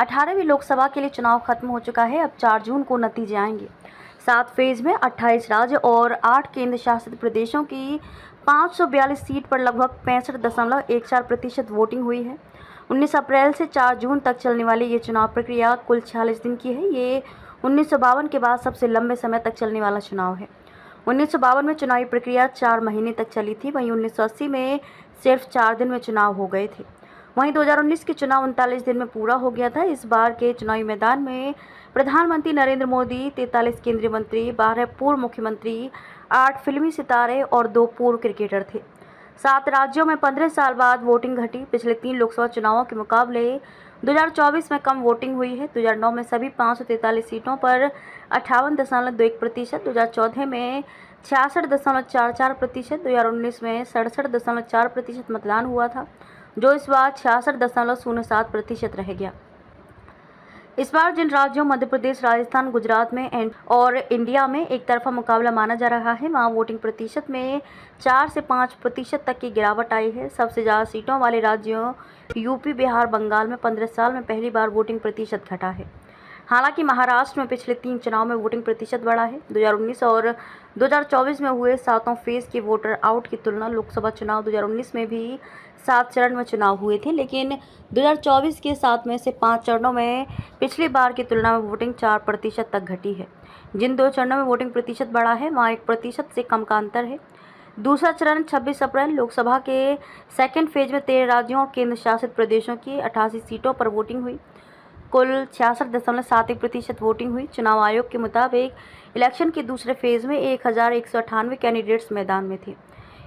18वीं लोकसभा के लिए चुनाव खत्म हो चुका है। अब 4 जून को नतीजे आएंगे। 7 फेज में 28 राज्य और 8 केंद्र शासित प्रदेशों की 542 सीट पर लगभग 65.14% वोटिंग हुई है। 19 अप्रैल से 4 जून तक चलने वाली ये चुनाव प्रक्रिया कुल 46 दिन की है। ये 1952 के बाद सबसे लंबे समय तक चलने वाला चुनाव है। 1952 में चुनावी प्रक्रिया 4 महीने तक चली थी। वहीं 1980 में सिर्फ 4 दिन में चुनाव हो गए थे। वहीं 2019 के चुनाव 39 दिन में पूरा हो गया था। इस बार के चुनावी मैदान में प्रधानमंत्री नरेंद्र मोदी, 43 केंद्रीय मंत्री, 12 पूर्व मुख्यमंत्री, 8 फिल्मी सितारे और 2 पूर्व क्रिकेटर थे। 7 राज्यों में 15 साल बाद वोटिंग घटी। पिछले 3 लोकसभा चुनावों के मुकाबले 2024 में कम वोटिंग हुई है। 2009 में सभी 543 सीटों पर 58.21%, 2014 में 66.44%, 2019 में 67.4% मतदान हुआ था, जो इस बार 66.07% रह गया। इस बार जिन राज्यों मध्य प्रदेश, राजस्थान, गुजरात में और इंडिया में एक तरफा मुकाबला माना जा रहा है, वहां वोटिंग प्रतिशत में 4 से 5% तक की गिरावट आई है। सबसे ज़्यादा सीटों वाले राज्यों यूपी, बिहार, बंगाल में 15 साल में पहली बार वोटिंग प्रतिशत घटा है। हालांकि महाराष्ट्र में पिछले 3 चुनाव में वोटिंग प्रतिशत बढ़ा है। 2019 और 2024 में हुए 7 फेज के वोटर आउट की तुलना लोकसभा चुनाव 2019 में भी 7 चरण में चुनाव हुए थे, लेकिन 2024 के 7 में से 5 चरणों में पिछली बार की तुलना में वोटिंग 4% तक घटी है। जिन 2 चरणों में वोटिंग प्रतिशत बढ़ा है, वहाँ 1% से कम का अंतर है। दूसरा चरण 26 अप्रैल लोकसभा के सेकेंड फेज में 13 राज्यों और केंद्र शासित प्रदेशों की 88 सीटों पर वोटिंग हुई। कुल 66.71% वोटिंग हुई। चुनाव आयोग के मुताबिक इलेक्शन के दूसरे फेज में 1198 कैंडिडेट्स मैदान में थे।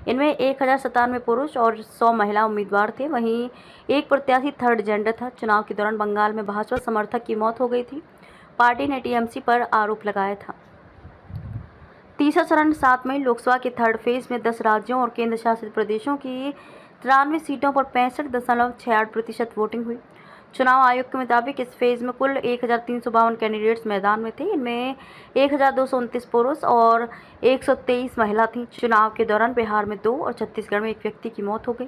इनमें 1097 पुरुष और 100 महिला उम्मीदवार थे। वहीं एक प्रत्याशी थर्ड जेंडर था। चुनाव के दौरान बंगाल में भाजपा समर्थक की मौत हो गई थी। पार्टी ने टीएमसी पर आरोप लगाया था। तीसरा चरण 7 मई लोकसभा के थर्ड फेज में 10 राज्यों और केंद्र शासित प्रदेशों की 93 सीटों पर 65.68% वोटिंग हुई। चुनाव आयोग के मुताबिक इस फेज में कुल 1352 कैंडिडेट्स मैदान में थे। इनमें 1229 पुरुष और 123 महिला थीं। चुनाव के दौरान बिहार में 2 और छत्तीसगढ़ में 1 व्यक्ति की मौत हो गई।